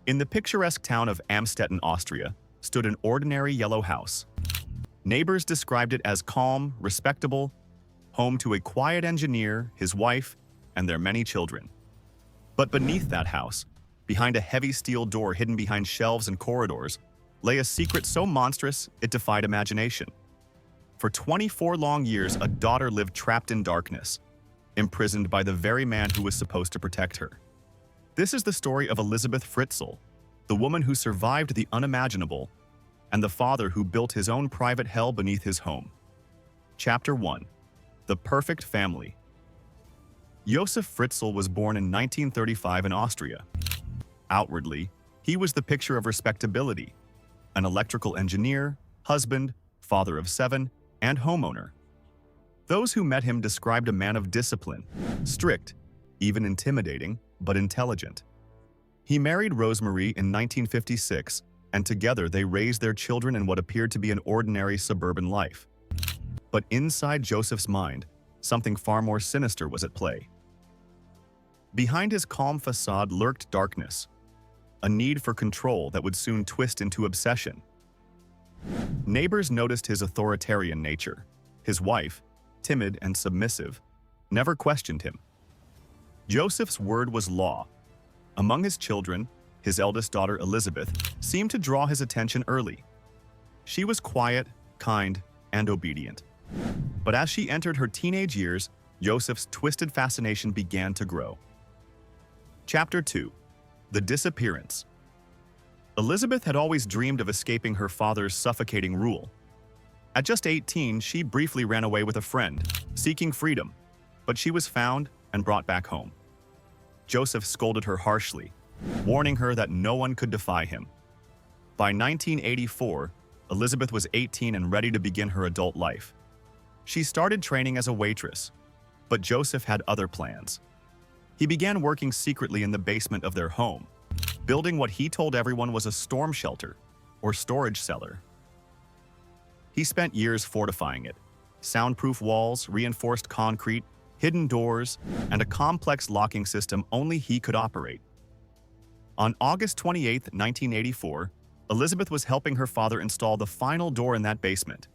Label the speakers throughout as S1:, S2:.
S1: In the picturesque town of Amstetten, Austria, stood an ordinary yellow house. Neighbors described it as calm, respectable, home to a quiet engineer, his wife, and their many children. But beneath that house, behind a heavy steel door hidden behind shelves and corridors, lay a secret so monstrous it defied imagination. For 24 long years, a daughter lived trapped in darkness, imprisoned by the very man who was supposed to protect her. This is the story of Elisabeth Fritzl, the woman who survived the unimaginable, and the father who built his own private hell beneath his home. Chapter 1. The Perfect Family. Josef Fritzl was born in 1935 in Austria. Outwardly, he was the picture of respectability, an electrical engineer, husband, father of 7, and homeowner. Those who met him described a man of discipline, strict, even intimidating, but intelligent. He married Rosemarie in 1956, and together they raised their children in what appeared to be an ordinary suburban life. But inside Josef's mind, something far more sinister was at play. Behind his calm facade lurked darkness, a need for control that would soon twist into obsession. Neighbors noticed his authoritarian nature. His wife, timid and submissive, never questioned him. Joseph's word was law. Among his children, his eldest daughter Elisabeth seemed to draw his attention early. She was quiet, kind, and obedient. But as she entered her teenage years, Joseph's twisted fascination began to grow. Chapter 2. The Disappearance. Elisabeth had always dreamed of escaping her father's suffocating rule. At just 18, she briefly ran away with a friend, seeking freedom, but she was found and brought back home. Joseph scolded her harshly, warning her that no one could defy him. By 1984, Elisabeth was 18 and ready to begin her adult life. She started training as a waitress, but Joseph had other plans. He began working secretly in the basement of their home, building what he told everyone was a storm shelter or storage cellar. He spent years fortifying it: soundproof walls, reinforced concrete, hidden doors, and a complex locking system only he could operate. On August 28, 1984, Elisabeth was helping her father install the final door in that basement.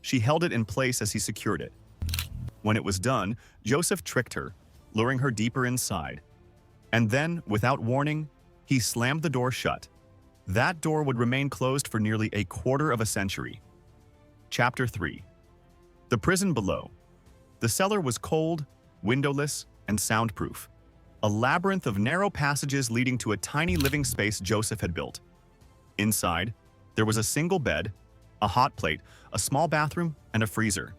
S1: She held it in place as he secured it. When it was done, Joseph tricked her, luring her deeper inside. And then, without warning, he slammed the door shut. That door would remain closed for nearly a quarter of a century. Chapter 3. The Prison Below. The cellar was cold, windowless, and soundproof, a labyrinth of narrow passages leading to a tiny living space Joseph had built. Inside, there was a single bed, a hot plate, a small bathroom, and a freezer.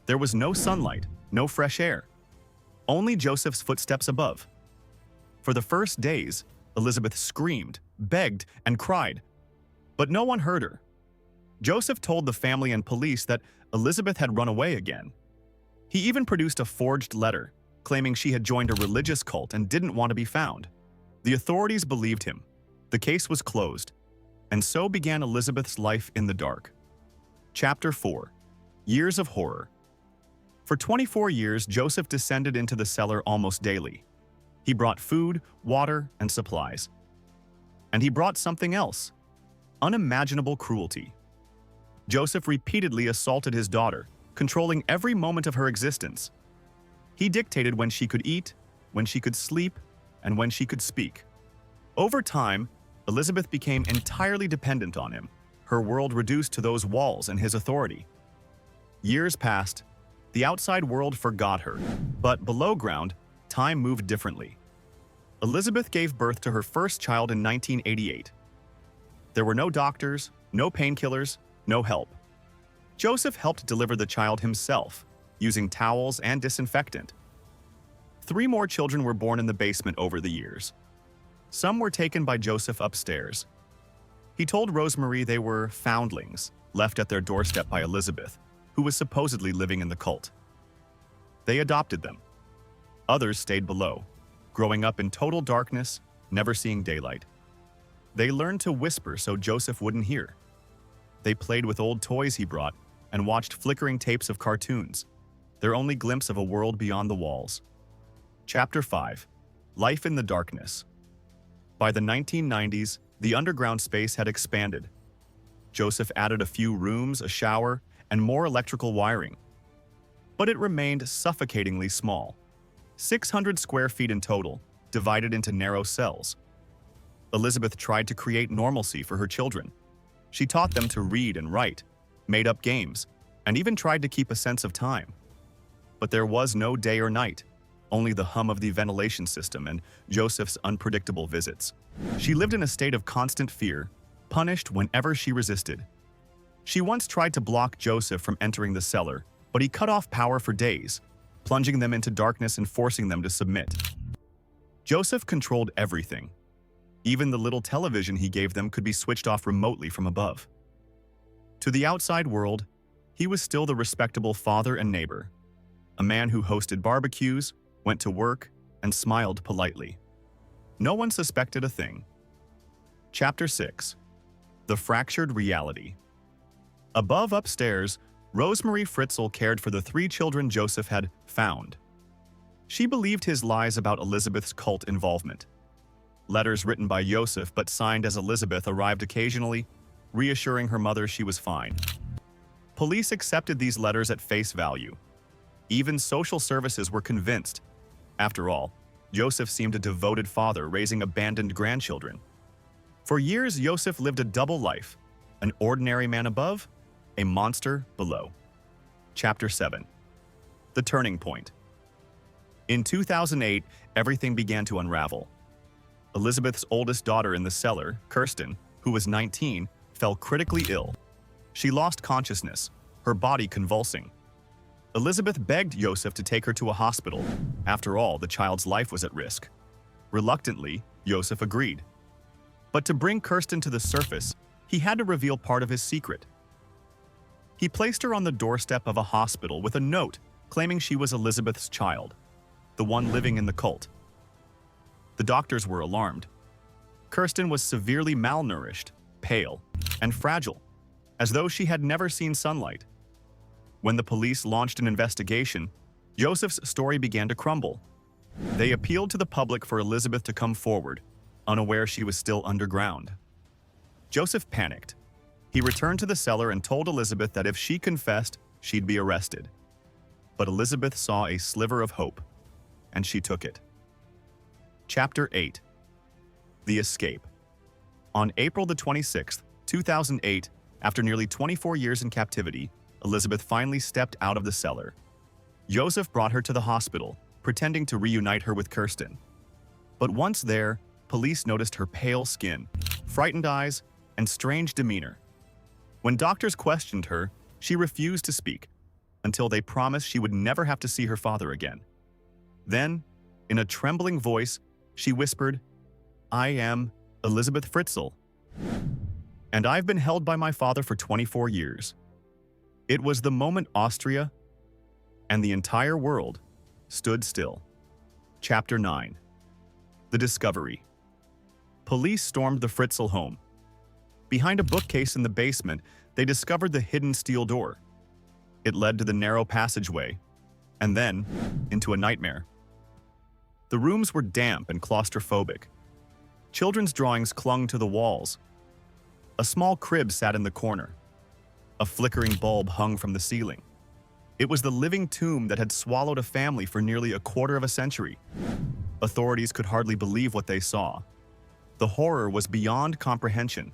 S1: There was no sunlight, no fresh air. Only Joseph's footsteps above. For the first days, Elisabeth screamed, begged, and cried, but no one heard her. Joseph told the family and police that Elisabeth had run away again. He even produced a forged letter, claiming she had joined a religious cult and didn't want to be found. The authorities believed him. The case was closed, and so began Elisabeth's life in the dark. Chapter 4. Years of Horror. For 24 years, Joseph descended into the cellar almost daily. He brought food, water, and supplies. And he brought something else: unimaginable cruelty. Joseph repeatedly assaulted his daughter, controlling every moment of her existence. He dictated when she could eat, when she could sleep, and when she could speak. Over time, Elisabeth became entirely dependent on him, her world reduced to those walls and his authority. Years passed. The outside world forgot her, but below ground, time moved differently. Elisabeth gave birth to her first child in 1988. There were no doctors, no painkillers, no help. Joseph helped deliver the child himself, using towels and disinfectant. 3 more children were born in the basement over the years. Some were taken by Joseph upstairs. He told Rosemarie they were foundlings, left at their doorstep by Elisabeth, who was supposedly living in the cult. They adopted them. Others stayed below, growing up in total darkness, never seeing daylight. They learned to whisper so Joseph wouldn't hear. They played with old toys he brought and watched flickering tapes of cartoons, their only glimpse of a world beyond the walls. Chapter 5. Life in the Darkness. By the 1990s, the underground space had expanded. Joseph added a few rooms, a shower, and more electrical wiring. But it remained suffocatingly small. 600 square feet in total, divided into narrow cells. Elisabeth tried to create normalcy for her children. She taught them to read and write, made up games, and even tried to keep a sense of time. But there was no day or night, only the hum of the ventilation system and Joseph's unpredictable visits. She lived in a state of constant fear, punished whenever she resisted. She once tried to block Joseph from entering the cellar, but he cut off power for days, plunging them into darkness and forcing them to submit. Joseph controlled everything. Even the little television he gave them could be switched off remotely from above. To the outside world, he was still the respectable father and neighbor, a man who hosted barbecues, went to work, and smiled politely. No one suspected a thing. Chapter 6. The Fractured Reality. Above upstairs, Rosemary Fritzl cared for the 3 children Joseph had found. She believed his lies about Elisabeth's cult involvement. Letters written by Joseph but signed as Elisabeth arrived occasionally, reassuring her mother she was fine. Police accepted these letters at face value. Even social services were convinced. After all, Joseph seemed a devoted father raising abandoned grandchildren. For years, Joseph lived a double life, an ordinary man above, a monster below. Chapter 7. The Turning Point. In 2008, everything began to unravel. Elisabeth's oldest daughter in the cellar, Kirsten, who was 19, fell critically ill. She lost consciousness, her body convulsing. Elisabeth begged Joseph to take her to a hospital. After all, the child's life was at risk. Reluctantly, Joseph agreed. But to bring Kirsten to the surface, he had to reveal part of his secret. He placed her on the doorstep of a hospital with a note claiming she was Elisabeth's child, the one living in the cult. The doctors were alarmed. Kirsten was severely malnourished, pale, and fragile, as though she had never seen sunlight. When the police launched an investigation, Joseph's story began to crumble. They appealed to the public for Elisabeth to come forward, unaware she was still underground. Joseph panicked. He returned to the cellar and told Elisabeth that if she confessed, she'd be arrested. But Elisabeth saw a sliver of hope, and she took it. Chapter 8. The Escape. On April the 26th, 2008, after nearly 24 years in captivity, Elisabeth finally stepped out of the cellar. Joseph brought her to the hospital, pretending to reunite her with Kirsten. But once there, police noticed her pale skin, frightened eyes, and strange demeanor. When doctors questioned her, she refused to speak, until they promised she would never have to see her father again. Then, in a trembling voice, she whispered, "I am Elisabeth Fritzl, and I've been held by my father for 24 years." It was the moment Austria and the entire world stood still. Chapter 9. The Discovery. Police stormed the Fritzl home. Behind a bookcase in the basement, they discovered the hidden steel door. It led to the narrow passageway, and then into a nightmare. The rooms were damp and claustrophobic. Children's drawings clung to the walls. A small crib sat in the corner. A flickering bulb hung from the ceiling. It was the living tomb that had swallowed a family for nearly a quarter of a century. Authorities could hardly believe what they saw. The horror was beyond comprehension.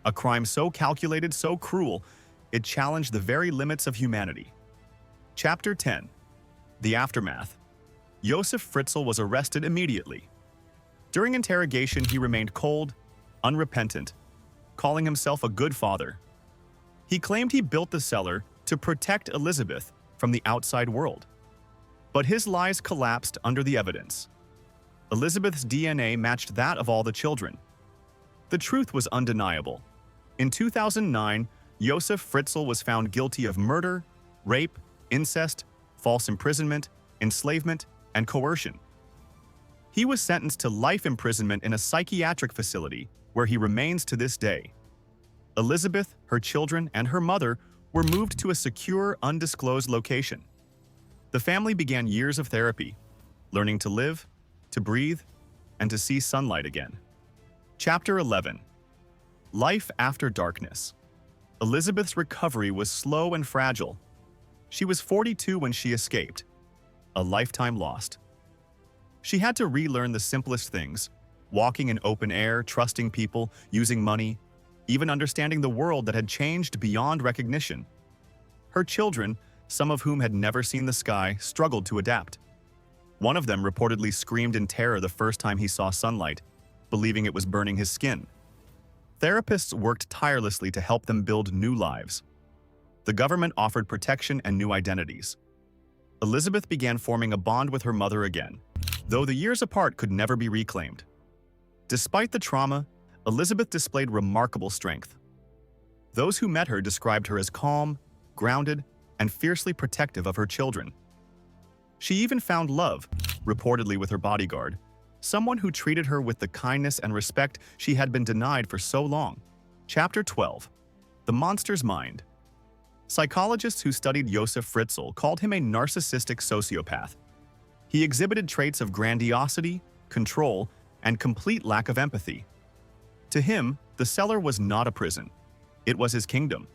S1: A crime so calculated, so cruel, it challenged the very limits of humanity. Chapter 10. The Aftermath. Joseph Fritzl was arrested immediately. During interrogation, he remained cold, unrepentant, calling himself a good father. He claimed he built the cellar to protect Elisabeth from the outside world. But his lies collapsed under the evidence. Elisabeth's DNA matched that of all the children. The truth was undeniable. In 2009, Joseph Fritzl was found guilty of murder, rape, incest, false imprisonment, enslavement, and coercion. He was sentenced to life imprisonment in a psychiatric facility where he remains to this day. Elisabeth, her children, and her mother were moved to a secure, undisclosed location. The family began years of therapy, learning to live, to breathe, and to see sunlight again. Chapter 11. Life After Darkness. Elisabeth's recovery was slow and fragile. She was 42 when she escaped. A lifetime lost. She had to relearn the simplest things: walking in open air, trusting people, using money, even understanding the world that had changed beyond recognition. Her children, some of whom had never seen the sky, struggled to adapt. One of them reportedly screamed in terror the first time he saw sunlight, believing it was burning his skin. Therapists worked tirelessly to help them build new lives. The government offered protection and new identities. Elisabeth began forming a bond with her mother again, though the years apart could never be reclaimed. Despite the trauma, Elisabeth displayed remarkable strength. Those who met her described her as calm, grounded, and fiercely protective of her children. She even found love, reportedly with her bodyguard, someone who treated her with the kindness and respect she had been denied for so long. Chapter 12. The Monster's Mind. Psychologists who studied Elisabeth Fritzl called him a narcissistic sociopath. He exhibited traits of grandiosity, control, and complete lack of empathy. To him, the cellar was not a prison. It was his kingdom.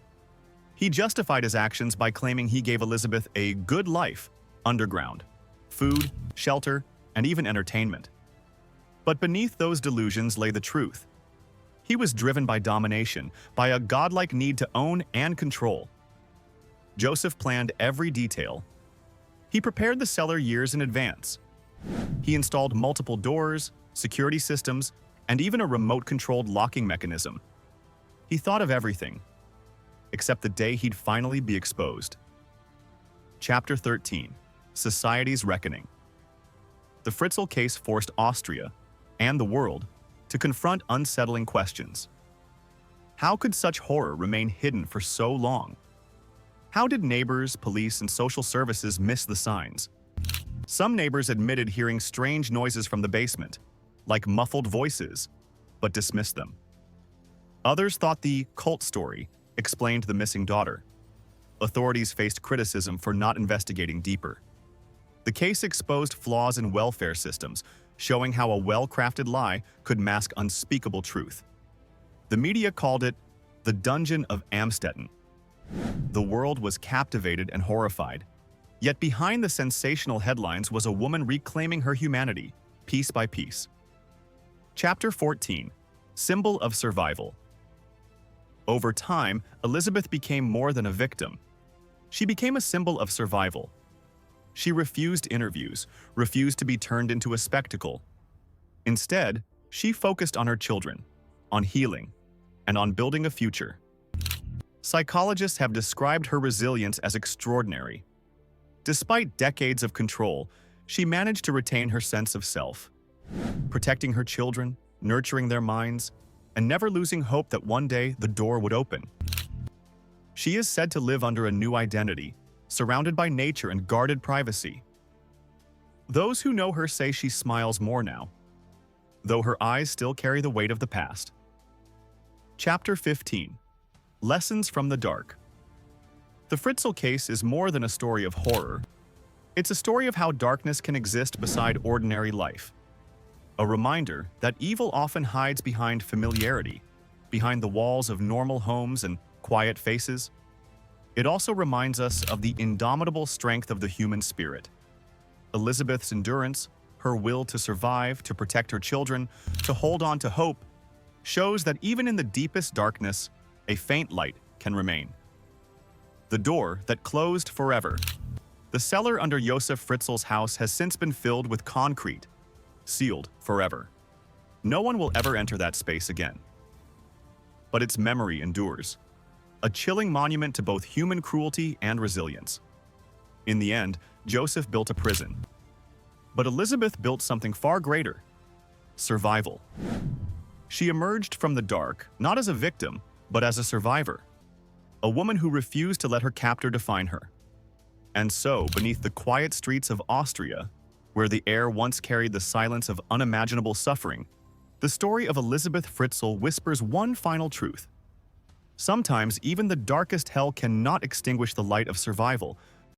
S1: He justified his actions by claiming he gave Elisabeth a good life, underground, food, shelter, and even entertainment. But beneath those delusions lay the truth. He was driven by domination, by a godlike need to own and control. Joseph planned every detail. He prepared the cellar years in advance. He installed multiple doors, security systems, and even a remote-controlled locking mechanism. He thought of everything, except the day he'd finally be exposed. Chapter 13. Society's Reckoning. The Fritzl case forced Austria, and the world, to confront unsettling questions. How could such horror remain hidden for so long? How did neighbors, police, and social services miss the signs? Some neighbors admitted hearing strange noises from the basement, like muffled voices, but dismissed them. Others thought the cult story explained the missing daughter. Authorities faced criticism for not investigating deeper. The case exposed flaws in welfare systems, showing how a well-crafted lie could mask unspeakable truth. The media called it the Dungeon of Amstetten. The world was captivated and horrified. Yet behind the sensational headlines was a woman reclaiming her humanity, piece by piece. Chapter 14. Symbol of Survival. Over time, Elisabeth became more than a victim. She became a symbol of survival. She refused interviews, refused to be turned into a spectacle. Instead, she focused on her children, on healing, and on building a future. Psychologists have described her resilience as extraordinary. Despite decades of control, she managed to retain her sense of self, protecting her children, nurturing their minds, and never losing hope that one day the door would open. She is said to live under a new identity, surrounded by nature and guarded privacy. Those who know her say she smiles more now, though her eyes still carry the weight of the past. Chapter 15. Lessons from the Dark. The Fritzl case is more than a story of horror. It's a story of how darkness can exist beside ordinary life. A reminder that evil often hides behind familiarity, behind the walls of normal homes and quiet faces. It also reminds us of the indomitable strength of the human spirit. Elisabeth's endurance, her will to survive, to protect her children, to hold on to hope, shows that even in the deepest darkness, a faint light can remain. The door that closed forever. The cellar under Elisabeth Fritzl's house has since been filled with concrete, sealed forever. No one will ever enter that space again. But its memory endures, a chilling monument to both human cruelty and resilience. In the end, Joseph built a prison. But Elisabeth built something far greater: survival. She emerged from the dark, not as a victim, but as a survivor. A woman who refused to let her captor define her. And so, beneath the quiet streets of Austria, where the air once carried the silence of unimaginable suffering, the story of Elisabeth Fritzl whispers one final truth. Sometimes even the darkest hell cannot extinguish the light of survival,